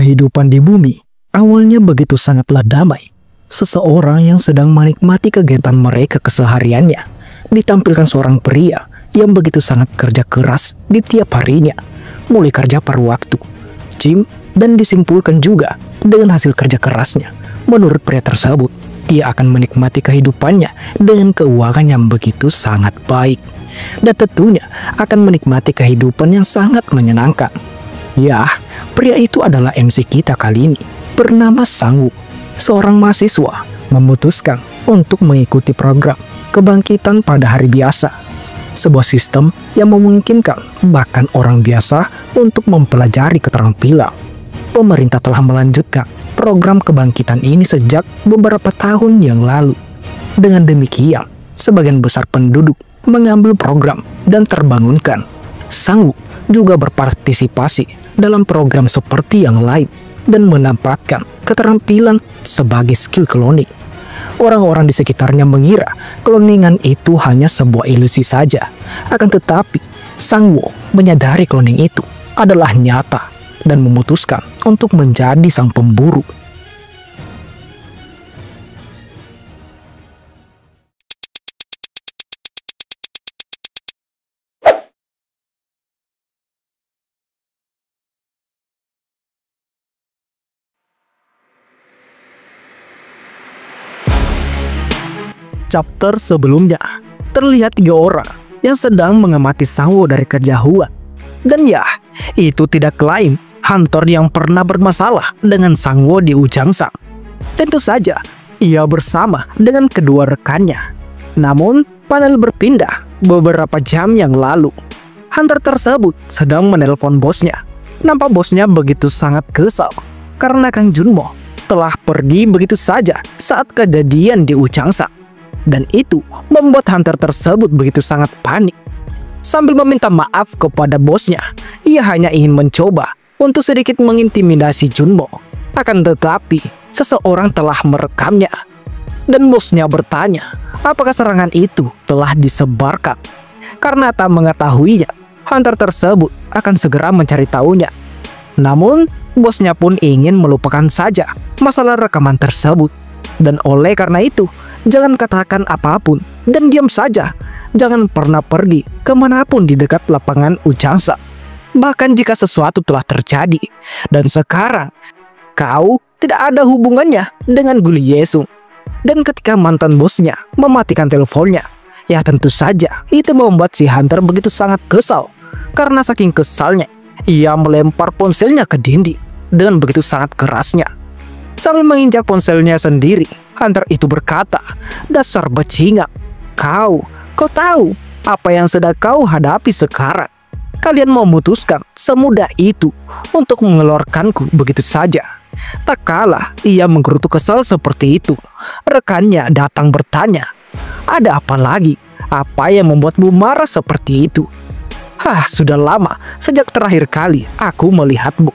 Kehidupan di bumi awalnya begitu sangatlah damai. Seseorang yang sedang menikmati kegiatan mereka kesehariannya ditampilkan seorang pria yang begitu sangat kerja keras di tiap harinya, mulai kerja paruh waktu, gym, dan disimpulkan juga dengan hasil kerja kerasnya. Menurut pria tersebut, dia akan menikmati kehidupannya dengan keuangan yang begitu sangat baik, dan tentunya akan menikmati kehidupan yang sangat menyenangkan. Ya, pria itu adalah MC kita kali ini, bernama Sangwoo. Seorang mahasiswa memutuskan untuk mengikuti program kebangkitan pada hari biasa, sebuah sistem yang memungkinkan bahkan orang biasa untuk mempelajari keterampilan. Pemerintah telah melanjutkan program kebangkitan ini sejak beberapa tahun yang lalu. Dengan demikian, sebagian besar penduduk mengambil program dan terbangunkan. Sangwoo juga berpartisipasi dalam program seperti yang lain dan menampakkan keterampilan sebagai skill cloning. Orang-orang di sekitarnya mengira cloningan itu hanya sebuah ilusi saja. Akan tetapi, Sangwoo menyadari cloning itu adalah nyata dan memutuskan untuk menjadi sang pemburu. Chapter sebelumnya, terlihat 3 orang yang sedang mengamati Sangwoo dari kejauhan. Dan ya, itu tidak lain Hunter yang pernah bermasalah dengan Sangwoo di Ujangsa. Tentu saja, ia bersama dengan kedua rekannya. Namun, panel berpindah beberapa jam yang lalu. Hunter tersebut sedang menelpon bosnya. Nampak bosnya begitu sangat kesal karena Kang Junmo telah pergi begitu saja saat kejadian di Ujangsa. Dan itu membuat Hunter tersebut begitu sangat panik. Sambil meminta maaf kepada bosnya, ia hanya ingin mencoba untuk sedikit mengintimidasi Junmo. Akan tetapi, seseorang telah merekamnya. Dan bosnya bertanya, apakah serangan itu telah disebarkan. Karena tak mengetahuinya, Hunter tersebut akan segera mencari tahunya. Namun, bosnya pun ingin melupakan saja masalah rekaman tersebut. Dan oleh karena itu, jangan katakan apapun dan diam saja. Jangan pernah pergi kemanapun di dekat lapangan Ujangsa. Bahkan jika sesuatu telah terjadi dan sekarang kau tidak ada hubungannya dengan Guli Yesung. Dan ketika mantan bosnya mematikan teleponnya, ya tentu saja itu membuat si Hunter begitu sangat kesal. Karena saking kesalnya, ia melempar ponselnya ke dinding dengan begitu sangat kerasnya. Sambil menginjak ponselnya sendiri, Hunter itu berkata, "Dasar bajingan, kau tahu apa yang sedang kau hadapi sekarang? Kalian memutuskan semudah itu untuk mengeluarkanku begitu saja." Tak kalah ia menggerutu kesal seperti itu, rekannya datang bertanya, "Ada apa lagi? Apa yang membuatmu marah seperti itu?" Sudah lama sejak terakhir kali aku melihatmu."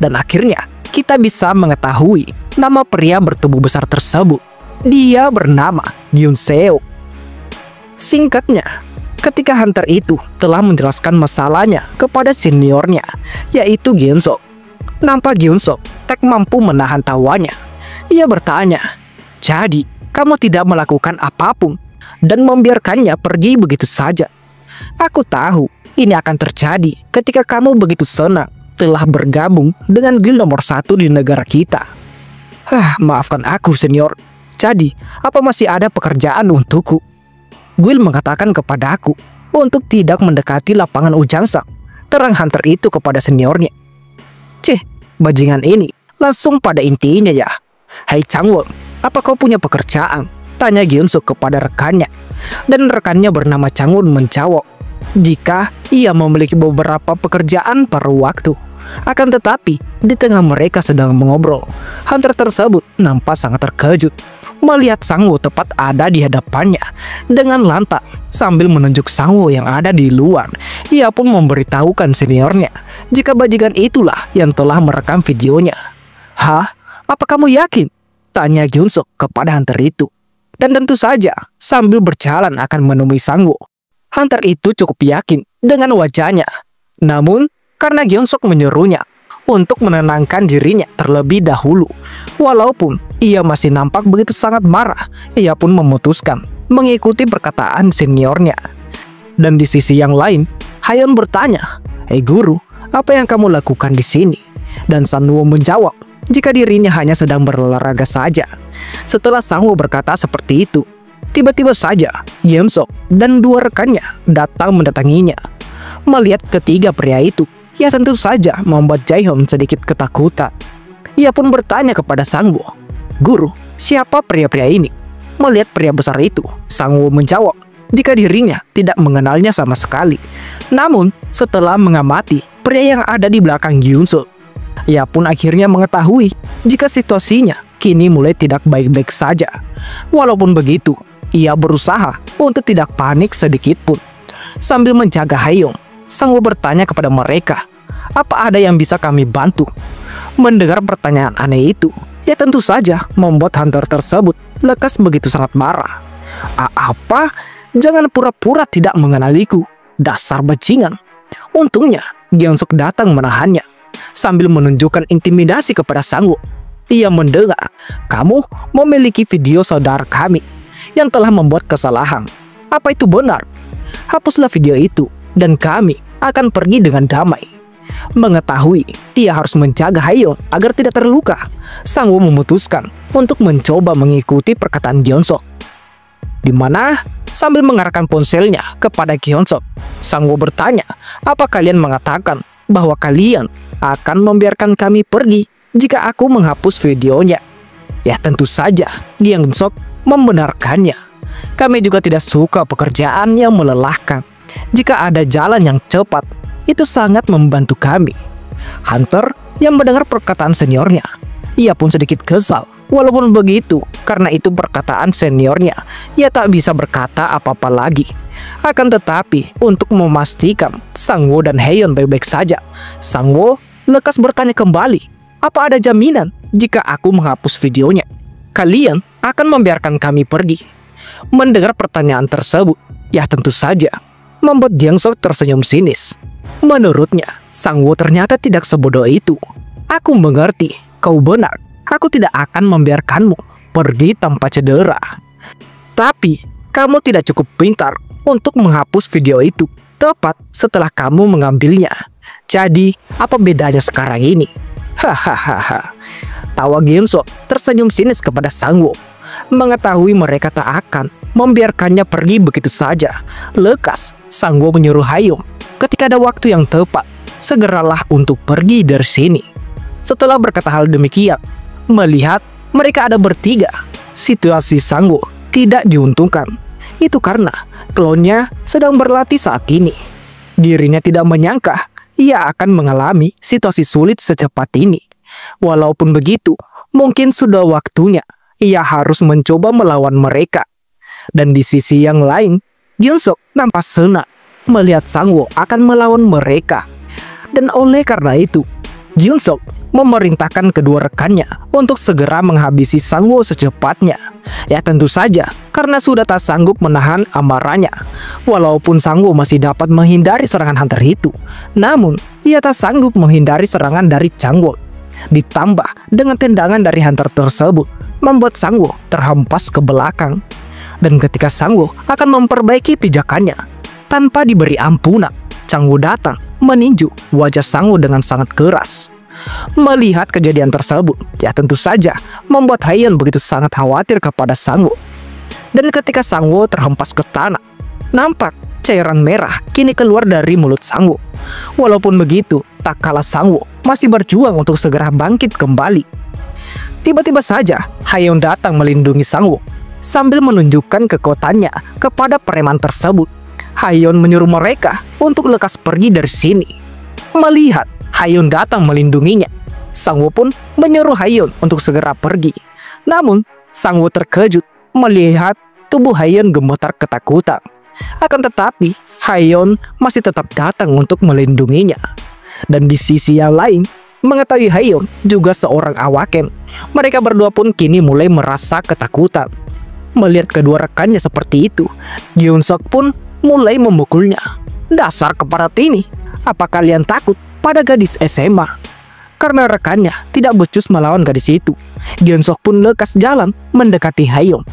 Dan akhirnya kita bisa mengetahui nama pria bertubuh besar tersebut. Dia bernama Gyun Seo. Singkatnya, ketika Hunter itu telah menjelaskan masalahnya kepada seniornya, yaitu Gyun-sok. Nampak Gyun-sok tak mampu menahan tawanya. Ia bertanya, "Jadi, kamu tidak melakukan apapun dan membiarkannya pergi begitu saja? Aku tahu ini akan terjadi ketika kamu begitu senang telah bergabung dengan guild nomor 1 di negara kita." Maafkan aku, senior. Jadi, apa masih ada pekerjaan untukku?" Guild mengatakan kepada aku untuk tidak mendekati lapangan Ujangsa. Terang Hunter itu kepada seniornya. "Cih, bajingan ini langsung pada intinya ya. Hai Changwon, apa kau punya pekerjaan?" tanya Gyun-sok kepada rekannya. Dan rekannya bernama Changwon menjawab, jika ia memiliki beberapa pekerjaan paruh waktu. Akan tetapi, di tengah mereka sedang mengobrol, Hunter tersebut nampak sangat terkejut melihat Sangwoo tepat ada di hadapannya. Dengan lantang, sambil menunjuk Sangwoo yang ada di luar, ia pun memberitahukan seniornya jika bajingan itulah yang telah merekam videonya. "Hah? Apa kamu yakin?" tanya Gyun-sok kepada Hunter itu. Dan tentu saja, sambil berjalan akan menemui Sangwoo, Hunter itu cukup yakin dengan wajahnya. Namun, karena Gyun-sok menyuruhnya untuk menenangkan dirinya terlebih dahulu. Walaupun ia masih nampak begitu sangat marah, ia pun memutuskan mengikuti perkataan seniornya. Dan di sisi yang lain, Haeyeon bertanya, "Hei guru, apa yang kamu lakukan di sini?" Dan Sanwo menjawab, jika dirinya hanya sedang berolahraga saja. Setelah Sanwo berkata seperti itu, tiba-tiba saja Yeonsok dan dua rekannya datang mendatanginya. Melihat ketiga pria itu, ya tentu saja membuat Jaehyun sedikit ketakutan. Ia pun bertanya kepada Sangwoo, "Guru, siapa pria-pria ini?" Melihat pria besar itu, Sangwoo menjawab jika dirinya tidak mengenalnya sama sekali. Namun, setelah mengamati pria yang ada di belakang Gyunsuk, ia pun akhirnya mengetahui jika situasinya kini mulai tidak baik-baik saja. Walaupun begitu, ia berusaha untuk tidak panik sedikit pun. Sambil menjaga Haeyeon, Sangwoo bertanya kepada mereka, "Apa ada yang bisa kami bantu?" Mendengar pertanyaan aneh itu, ya tentu saja membuat hunter tersebut lekas begitu sangat marah. "Apa? Jangan pura-pura tidak mengenaliku, dasar bajingan." Untungnya, Gyeonsuk datang menahannya, sambil menunjukkan intimidasi kepada Sangwoo. Ia mendengar, "Kamu memiliki video saudara kami yang telah membuat kesalahan. Apa itu benar? Hapuslah video itu dan kami akan pergi dengan damai." Mengetahui dia harus menjaga Haeyeon agar tidak terluka, Sangwoo memutuskan untuk mencoba mengikuti perkataan Gyeonsok. Di mana sambil mengarahkan ponselnya kepada Gyeonsok, Sangwoo bertanya, "Apa kalian mengatakan bahwa kalian akan membiarkan kami pergi jika aku menghapus videonya?" Ya tentu saja Gyeonsok membenarkannya. "Kami juga tidak suka pekerjaan yang melelahkan. Jika ada jalan yang cepat, itu sangat membantu kami." Hunter yang mendengar perkataan seniornya, ia pun sedikit kesal. Walaupun begitu, karena itu perkataan seniornya, ia tak bisa berkata apa-apa lagi. Akan tetapi, untuk memastikan Sangwoo dan Haeyeon baik-baik saja, Sangwoo lekas bertanya kembali, "Apa ada jaminan jika aku menghapus videonya, kalian akan membiarkan kami pergi?" Mendengar pertanyaan tersebut, ya tentu saja membuat Gyeonsok tersenyum sinis. Menurutnya, Sangwoo ternyata tidak sebodoh itu. "Aku mengerti, kau benar. Aku tidak akan membiarkanmu pergi tanpa cedera. Tapi, kamu tidak cukup pintar untuk menghapus video itu tepat setelah kamu mengambilnya. Jadi, apa bedanya sekarang ini?" Hahaha. Tawa Gyeonsok tersenyum sinis kepada Sangwoo. Mengetahui mereka tak akan membiarkannya pergi begitu saja, lekas Sangwoo menyuruh Haeyeon, "Ketika ada waktu yang tepat, segeralah untuk pergi dari sini." Setelah berkata hal demikian, melihat mereka ada bertiga, situasi Sangwoo tidak diuntungkan. Itu karena klonnya sedang berlatih saat ini. Dirinya tidak menyangka ia akan mengalami situasi sulit secepat ini. Walaupun begitu, mungkin sudah waktunya ia harus mencoba melawan mereka. Dan di sisi yang lain, Gyeonsok nampak senang melihat Sangwoo akan melawan mereka. Dan oleh karena itu, Gyeonsok memerintahkan kedua rekannya untuk segera menghabisi Sangwoo secepatnya. Ya tentu saja, karena sudah tak sanggup menahan amarahnya. Walaupun Sangwoo masih dapat menghindari serangan hunter itu, namun ia tak sanggup menghindari serangan dari Changwon. Ditambah dengan tendangan dari hunter tersebut, membuat Sangwoo terhempas ke belakang. Dan ketika Sangwoo akan memperbaiki pijakannya, tanpa diberi ampunan, Changwoo datang meninju wajah Sangwoo dengan sangat keras. Melihat kejadian tersebut, ya tentu saja membuat Haeyeon begitu sangat khawatir kepada Sangwoo. Dan ketika Sangwoo terhempas ke tanah, nampak cairan merah kini keluar dari mulut Sangwoo. Walaupun begitu, tak kalah Sangwoo masih berjuang untuk segera bangkit kembali. Tiba-tiba saja Haeyeon datang melindungi Sangwoo sambil menunjukkan kekuatannya kepada preman tersebut. Haeyeon menyuruh mereka untuk lekas pergi dari sini. Melihat Haeyeon datang melindunginya, Sangwoo pun menyuruh Haeyeon untuk segera pergi. Namun, Sangwoo terkejut melihat tubuh Haeyeon gemetar ketakutan. Akan tetapi, Haeyeon masih tetap datang untuk melindunginya. Dan di sisi yang lain, mengetahui Haeyeon juga seorang awaken, mereka berdua pun kini mulai merasa ketakutan. Melihat kedua rekannya seperti itu, Gyeonsok pun mulai memukulnya. "Dasar kepala tini, apa kalian takut pada gadis SMA?" karena rekannya tidak becus melawan gadis itu. Gyeonsok pun lekas jalan mendekati Haeyeon.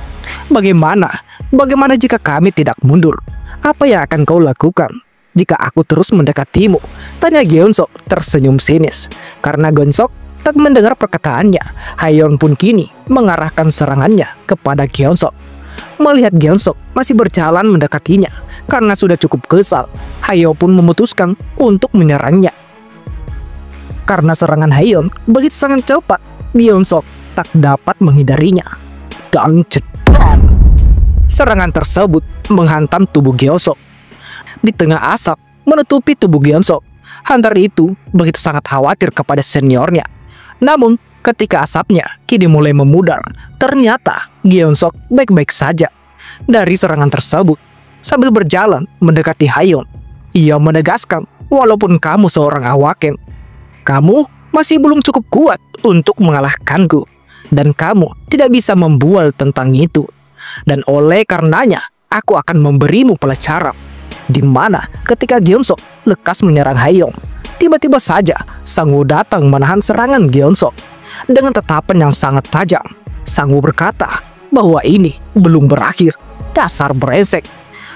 Bagaimana jika kami tidak mundur? Apa yang akan kau lakukan jika aku terus mendekatimu? Tanya Gyeonsok tersenyum sinis. Karena Gyeonsok tak mendengar perkataannya, Haeyeon pun kini mengarahkan serangannya kepada Gyeonsok. Melihat Gyeonsok masih berjalan mendekatinya karena sudah cukup kesal, Haeyeon pun memutuskan untuk menyerangnya. Karena serangan Haeyeon begitu sangat cepat, Gyeonsok tak dapat menghindarinya. Dan cepat, serangan tersebut menghantam tubuh Gyeonsok. Di tengah asap menutupi tubuh Gyeonsok, Hunter itu begitu sangat khawatir kepada seniornya. Namun, ketika asapnya kini mulai memudar, ternyata Gyeonsok baik-baik saja. Dari serangan tersebut, sambil berjalan mendekati Haeyeon, ia menegaskan, walaupun kamu seorang awaken, kamu masih belum cukup kuat untuk mengalahkanku. Dan kamu tidak bisa membual tentang itu. Dan oleh karenanya, aku akan memberimu pelajaran. Di mana ketika Gyeonsok lekas menyerang Haeyeon, tiba-tiba saja Sangwoo datang menahan serangan Gyeonsok. Dengan tatapan yang sangat tajam, Sangwoo berkata bahwa ini belum berakhir. Dasar brengsek.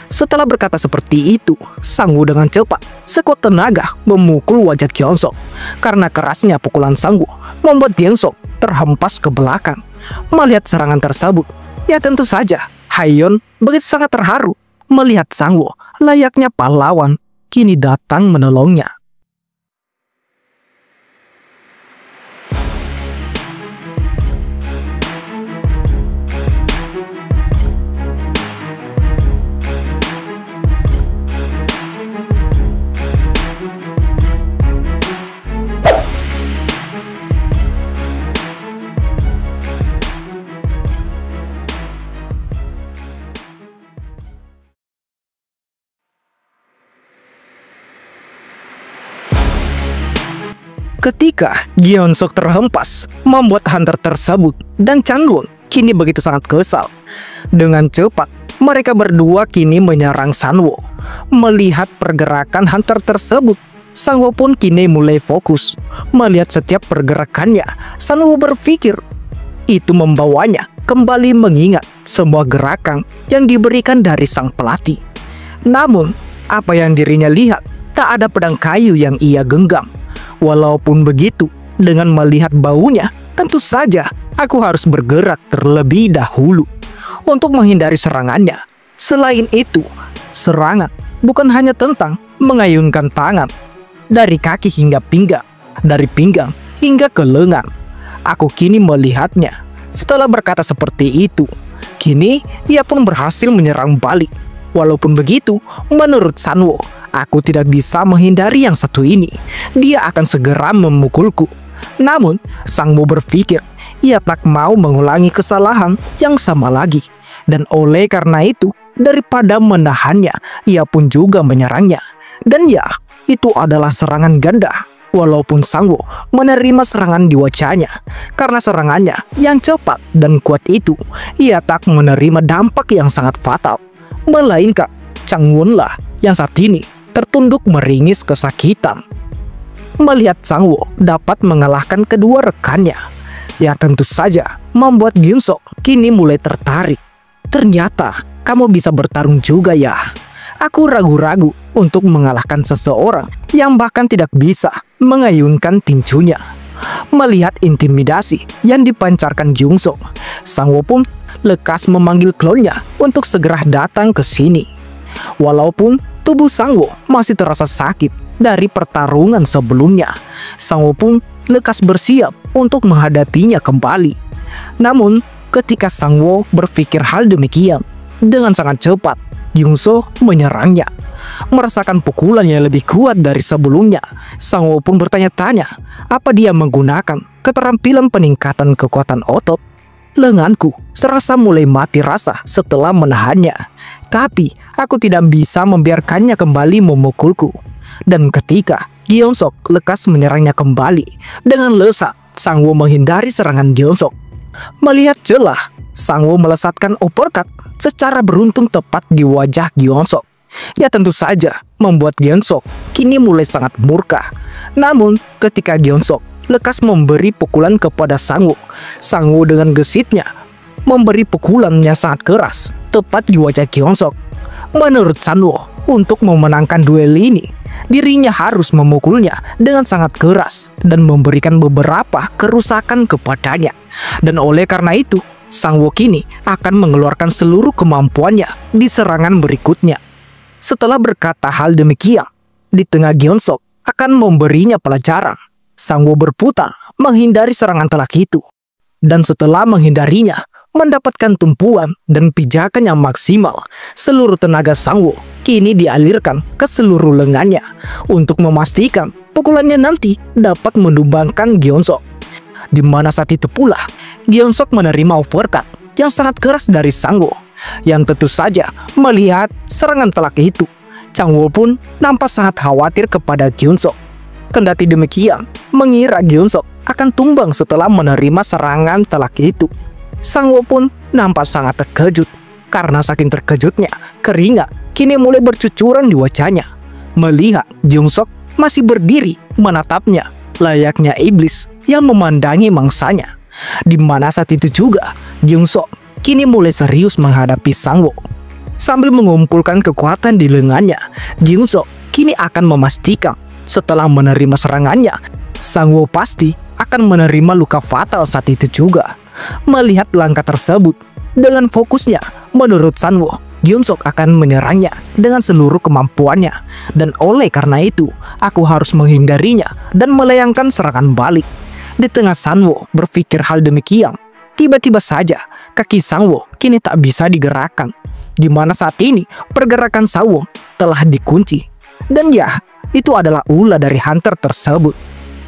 Setelah berkata seperti itu, Sangwoo dengan cepat sekuat tenaga memukul wajah Gyeonsok. Karena kerasnya pukulan Sangwoo membuat Gyeonsok terhempas ke belakang. Melihat serangan tersebut, ya tentu saja Haeyeon begitu sangat terharu melihat Sangwoo layaknya pahlawan kini datang menolongnya. Ketika Gyeonsok terhempas, membuat Hunter tersebut dan Changwon kini begitu sangat kesal. Dengan cepat, mereka berdua kini menyerang Sangwoo. Melihat pergerakan Hunter tersebut, Sangwoo pun kini mulai fokus. Melihat setiap pergerakannya, Sangwoo berpikir itu membawanya kembali mengingat semua gerakan yang diberikan dari sang pelatih. Namun, apa yang dirinya lihat, tak ada pedang kayu yang ia genggam. Walaupun begitu, dengan melihat baunya, tentu saja aku harus bergerak terlebih dahulu untuk menghindari serangannya. Selain itu, serangan bukan hanya tentang mengayunkan tangan dari kaki hingga pinggang, dari pinggang hingga ke lengan. Aku kini melihatnya. Setelah berkata seperti itu, kini ia pun berhasil menyerang balik. Walaupun begitu, menurut Sangwoo, aku tidak bisa menghindari yang satu ini. Dia akan segera memukulku. Namun, Sangwoo berpikir ia tak mau mengulangi kesalahan yang sama lagi. Dan oleh karena itu, daripada menahannya, ia pun juga menyerangnya. Dan ya, itu adalah serangan ganda. Walaupun Sangwoo menerima serangan di wajahnya, karena serangannya yang cepat dan kuat itu, ia tak menerima dampak yang sangat fatal. Melainkan Changwon lah yang saat ini tertunduk meringis kesakitan. Melihat Sangwoo dapat mengalahkan kedua rekannya, ya tentu saja membuat Gyeonsok kini mulai tertarik. Ternyata kamu bisa bertarung juga ya. Aku ragu-ragu untuk mengalahkan seseorang yang bahkan tidak bisa mengayunkan tinjunya. Melihat intimidasi yang dipancarkan Gyeonsok, Sangwoo pun lekas memanggil klonnya untuk segera datang ke sini. Walaupun tubuh Sangwoo masih terasa sakit dari pertarungan sebelumnya, Sangwoo pun lekas bersiap untuk menghadapinya kembali. Namun, ketika Sangwoo berpikir hal demikian, dengan sangat cepat Gyeonsok menyerangnya. Merasakan pukulan yang lebih kuat dari sebelumnya, Sangwoo pun bertanya-tanya apa dia menggunakan keterampilan peningkatan kekuatan otot. Lenganku serasa mulai mati rasa setelah menahannya, tapi aku tidak bisa membiarkannya kembali memukulku. Dan ketika Gyeonsok lekas menyerangnya kembali, dengan lesat Sangwoo menghindari serangan Gyeonsok. Melihat celah, Sangwoo melesatkan uppercut secara beruntung tepat di wajah Gyeonsok. Ya tentu saja membuat Gyeonsok kini mulai sangat murka. Namun ketika Gyeonsok lekas memberi pukulan kepada Sangwoo. Sangwoo dengan gesitnya memberi pukulan yang sangat keras tepat di wajah Gyeongsok. Menurut Sangwoo, untuk memenangkan duel ini, dirinya harus memukulnya dengan sangat keras dan memberikan beberapa kerusakan kepadanya. Dan oleh karena itu, Sangwoo kini akan mengeluarkan seluruh kemampuannya di serangan berikutnya. Setelah berkata hal demikian, di tengah Gyeongsok akan memberinya pelajaran. Sangwoo berputar menghindari serangan telak itu. Dan setelah menghindarinya, mendapatkan tumpuan dan pijakan yang maksimal, seluruh tenaga Sangwoo kini dialirkan ke seluruh lengannya untuk memastikan pukulannya nanti dapat menumbangkan Gyeongsok. Di mana saat itu pula, Gyeongsok menerima uppercut yang sangat keras dari Sangwoo, yang tentu saja melihat serangan telak itu. Sangwoo pun nampak sangat khawatir kepada Gyeongsok. Kendati demikian, mengira Gyeongsok akan tumbang setelah menerima serangan telak itu. Sangwoo pun nampak sangat terkejut. Karena saking terkejutnya, keringat kini mulai bercucuran di wajahnya. Melihat Gyeongsok masih berdiri menatapnya, layaknya iblis yang memandangi mangsanya. Di mana saat itu juga, Gyeongsok kini mulai serius menghadapi Sangwoo. Sambil mengumpulkan kekuatan di lengannya, Gyeongsok kini akan memastikan setelah menerima serangannya, Sangwoo pasti akan menerima luka fatal saat itu juga. Melihat langkah tersebut, dengan fokusnya, menurut Sangwoo, Gyeongsok akan menyerangnya dengan seluruh kemampuannya. Dan oleh karena itu, aku harus menghindarinya dan melayangkan serangan balik. Di tengah Sangwoo berpikir hal demikian, tiba-tiba saja kaki Sangwoo kini tak bisa digerakkan. Di mana saat ini pergerakan Sangwoo telah dikunci. Dan ya, itu adalah ulah dari hunter tersebut.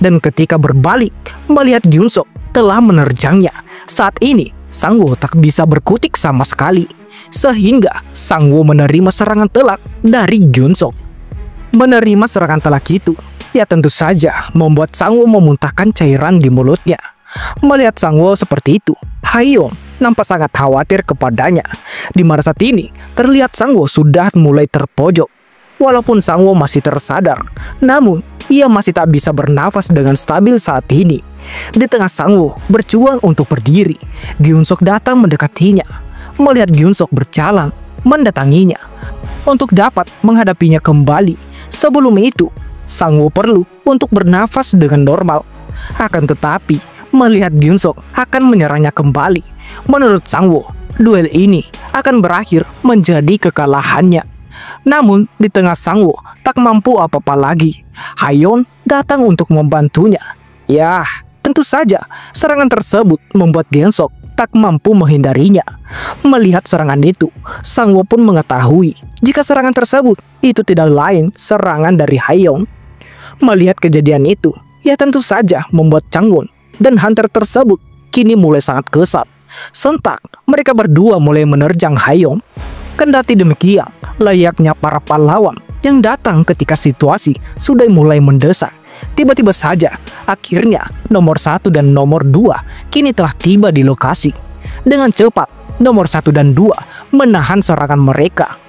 Dan ketika berbalik, melihat Gyeongsok telah menerjangnya, saat ini Sangwoo tak bisa berkutik sama sekali. Sehingga Sangwoo menerima serangan telak dari Gyeongsok. Menerima serangan telak itu, ya tentu saja membuat Sangwoo memuntahkan cairan di mulutnya. Melihat Sangwoo seperti itu, Haeyeon nampak sangat khawatir kepadanya. Di mana saat ini terlihat Sangwoo sudah mulai terpojok. Walaupun Sangwoo masih tersadar, namun ia masih tak bisa bernafas dengan stabil saat ini. Di tengah Sangwoo berjuang untuk berdiri, Gyeongsok datang mendekatinya. Melihat Gyeongsok berjalan mendatanginya untuk dapat menghadapinya kembali. Sebelum itu, Sangwoo perlu untuk bernafas dengan normal. Akan tetapi, melihat Gyeongsok akan menyerangnya kembali, menurut Sangwoo, duel ini akan berakhir menjadi kekalahannya. Namun, di tengah Sangwoo tak mampu apa-apa lagi, Haeyeon datang untuk membantunya. Yah, tentu saja serangan tersebut membuat Gyeongsok tak mampu menghindarinya. Melihat serangan itu, Sangwoo pun mengetahui jika serangan tersebut itu tidak lain serangan dari Haeyeon. Melihat kejadian itu, ya tentu saja membuat Changwon dan hunter tersebut kini mulai sangat kesal. Sontak, mereka berdua mulai menerjang Haeyeon. Kendati demikian, layaknya para pahlawan yang datang ketika situasi sudah mulai mendesak, tiba-tiba saja, akhirnya nomor 1 dan nomor 2 kini telah tiba di lokasi. Dengan cepat, nomor 1 dan 2 menahan serangan mereka.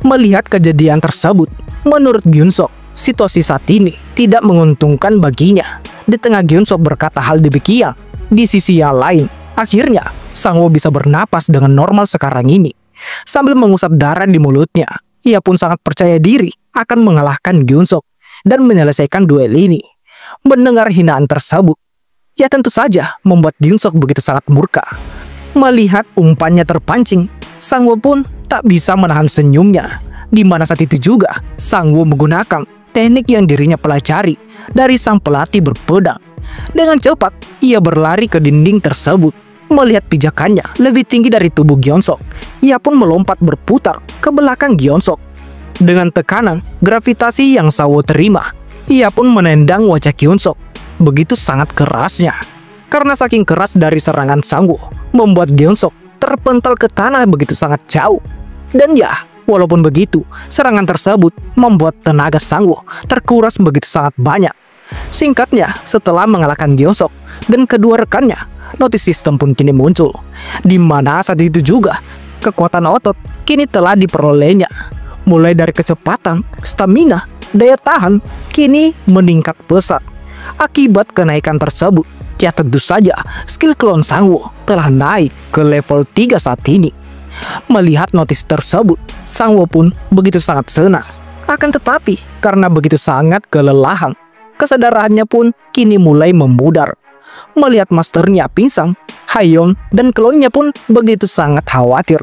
Melihat kejadian tersebut, menurut Gyeongsok, situasi saat ini tidak menguntungkan baginya. Di tengah Gyeongsok berkata hal demikian, di sisi yang lain, akhirnya Sangwoo bisa bernapas dengan normal sekarang ini. Sambil mengusap darah di mulutnya, ia pun sangat percaya diri akan mengalahkan Gyeongsok dan menyelesaikan duel ini. Mendengar hinaan tersebut, ya tentu saja membuat Gyeongsok begitu sangat murka. Melihat umpannya terpancing, Sangwoo pun tak bisa menahan senyumnya. Di mana saat itu juga, Sangwoo menggunakan teknik yang dirinya pelajari dari sang pelatih berpedang. Dengan cepat, ia berlari ke dinding tersebut. Melihat pijakannya lebih tinggi dari tubuh Gyeongsok, ia pun melompat berputar ke belakang Gyeongsok. Dengan tekanan gravitasi yang Sangwoo terima, ia pun menendang wajah Gyeongsok begitu sangat kerasnya. Karena saking keras dari serangan Sangwoo, membuat Gyeongsok terpental ke tanah begitu sangat jauh. Dan ya, walaupun begitu, serangan tersebut membuat tenaga Sangwoo terkuras begitu sangat banyak. Singkatnya, setelah mengalahkan Gyeongsok dan kedua rekannya, notis sistem pun kini muncul. Di mana saat itu juga, kekuatan otot kini telah diperolehnya. Mulai dari kecepatan, stamina, daya tahan, kini meningkat pesat. Akibat kenaikan tersebut, ya tentu saja skill klon Sangwo telah naik ke level 3 saat ini. Melihat notis tersebut, Sangwo pun begitu sangat senang. Akan tetapi, karena begitu sangat kelelahan, kesadarannya pun kini mulai memudar. Melihat masternya pingsan, Haeyeon dan klonnya pun begitu sangat khawatir.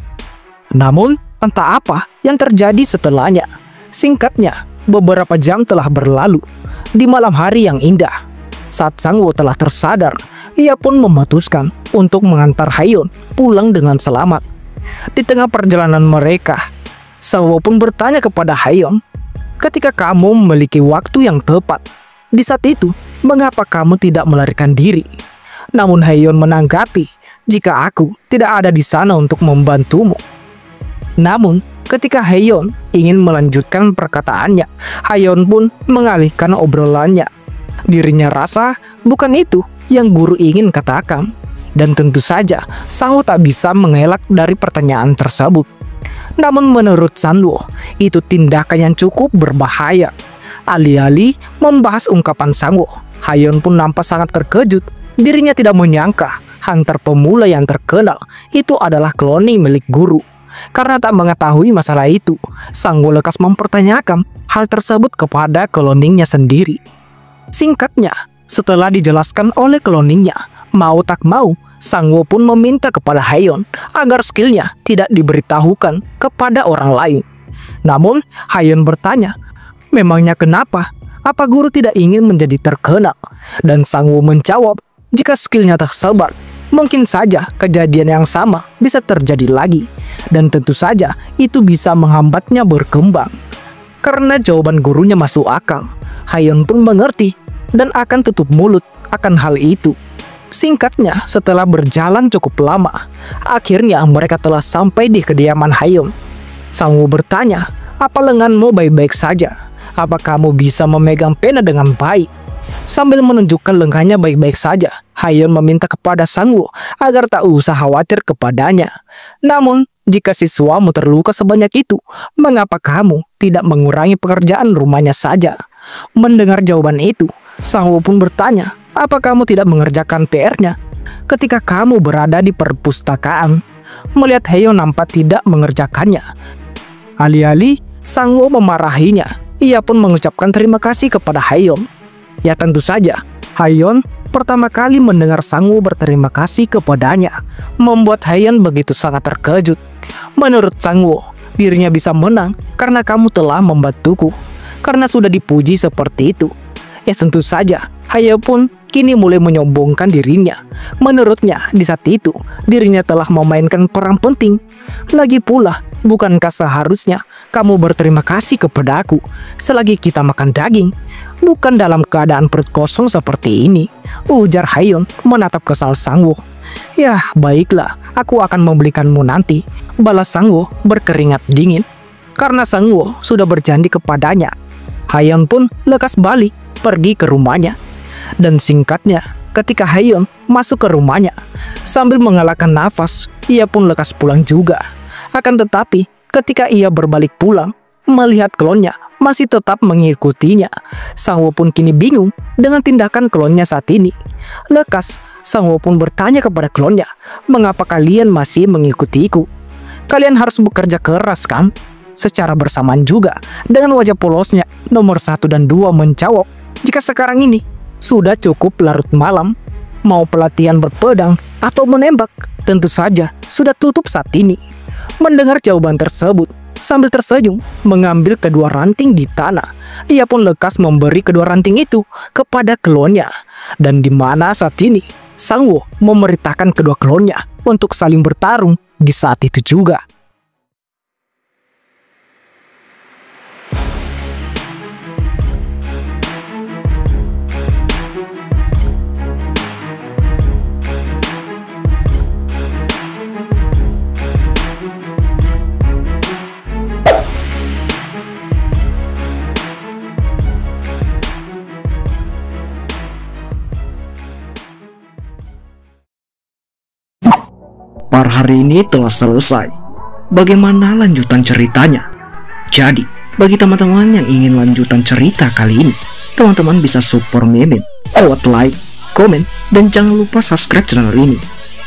Namun, entah apa yang terjadi setelahnya. Singkatnya, beberapa jam telah berlalu. Di malam hari yang indah, saat Sangwo telah tersadar, ia pun memutuskan untuk mengantar Haeyeon pulang dengan selamat. Di tengah perjalanan mereka, Sangwo pun bertanya kepada Haeyeon, "Ketika kamu memiliki waktu yang tepat, di saat itu, mengapa kamu tidak melarikan diri?" Namun Haeyeon menanggapi, "Jika aku tidak ada di sana untuk membantumu." Namun, ketika Haeyeon ingin melanjutkan perkataannya, Haeyeon pun mengalihkan obrolannya. Dirinya rasa bukan itu yang guru ingin katakan. Dan tentu saja, Sangwo tak bisa mengelak dari pertanyaan tersebut. Namun menurut Sangwo, itu tindakan yang cukup berbahaya. Alih-alih membahas ungkapan Sangwo, Haeyeon pun nampak sangat terkejut. Dirinya tidak menyangka hunter pemula yang terkenal itu adalah cloning milik guru. Karena tak mengetahui masalah itu, Sangwo lekas mempertanyakan hal tersebut kepada cloningnya sendiri. Singkatnya, setelah dijelaskan oleh cloningnya, mau tak mau, Sangwo pun meminta kepada Haeyeon agar skillnya tidak diberitahukan kepada orang lain. Namun, Haeyeon bertanya, "Memangnya kenapa? Apa guru tidak ingin menjadi terkenal?" Dan Sangwo menjawab, "Jika skillnya tersebar, mungkin saja kejadian yang sama bisa terjadi lagi. Dan tentu saja itu bisa menghambatnya berkembang." Karena jawaban gurunya masuk akal, Haeyeon pun mengerti dan akan tutup mulut akan hal itu. Singkatnya, setelah berjalan cukup lama, akhirnya mereka telah sampai di kediaman Haeyeon. Sangwo bertanya, "Apa lenganmu baik-baik saja? Apa kamu bisa memegang pena dengan baik?" Sambil menunjukkan lengannya baik-baik saja, Haeyeon meminta kepada Sangwo agar tak usah khawatir kepadanya. "Namun, jika siswamu terluka sebanyak itu, mengapa kamu tidak mengurangi pekerjaan rumahnya saja?" Mendengar jawaban itu, Sangwo pun bertanya, "Apa kamu tidak mengerjakan PR-nya ketika kamu berada di perpustakaan?" Melihat Haeyeon nampak tidak mengerjakannya, alih-alih Sangwo memarahinya, ia pun mengucapkan terima kasih kepada Haeyeon. Ya tentu saja, Haeyeon pertama kali mendengar Sangwo berterima kasih kepadanya, membuat Haeyeon begitu sangat terkejut. Menurut Sangwo, dirinya bisa menang karena kamu telah membantuku, karena sudah dipuji seperti itu. Ya tentu saja, Haeyeon pun kini mulai menyombongkan dirinya. Menurutnya, di saat itu, dirinya telah memainkan peran penting. Lagi pula, bukankah seharusnya kamu berterima kasih kepadaku selagi kita makan daging, bukan dalam keadaan perut kosong seperti ini? Ujar Haeyeon menatap kesal Sangwo. "Ya, baiklah, aku akan membelikanmu nanti," balas Sangwo berkeringat dingin. Karena Sangwo sudah berjanji kepadanya, Haeyeon pun lekas balik pergi ke rumahnya. Dan singkatnya, ketika Haeyeon masuk ke rumahnya, sambil mengalahkan nafas, ia pun lekas pulang juga. Akan tetapi, ketika ia berbalik pulang, melihat klonnya masih tetap mengikutinya, Sangwo pun kini bingung dengan tindakan klonnya saat ini. Lekas, Sangwo pun bertanya kepada klonnya, "Mengapa kalian masih mengikutiku? Kalian harus bekerja keras kan?" Secara bersamaan juga, dengan wajah polosnya, nomor 1 dan 2 menjawab, "Jika sekarang ini sudah cukup larut malam, mau pelatihan berpedang atau menembak, tentu saja sudah tutup saat ini." Mendengar jawaban tersebut, sambil tersenyum mengambil kedua ranting di tanah, ia pun lekas memberi kedua ranting itu kepada klonnya. Dan di mana saat ini, Sangwo memerintahkan kedua klonnya untuk saling bertarung di saat itu juga. Par hari ini telah selesai. Bagaimana lanjutan ceritanya? Jadi, Bagi teman-teman yang ingin lanjutan cerita kali ini, teman-teman bisa support Mimin lewat like, komen, dan jangan lupa subscribe channel ini.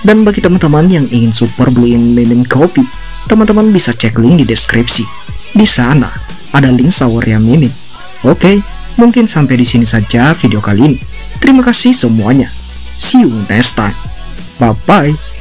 Dan bagi teman-teman yang ingin support beliin Mimin kopi, teman-teman bisa cek link di deskripsi. Di sana ada link sawernya Mimin. Oke, mungkin sampai di sini saja video kali ini. Terima kasih semuanya. See you next time. Bye-bye.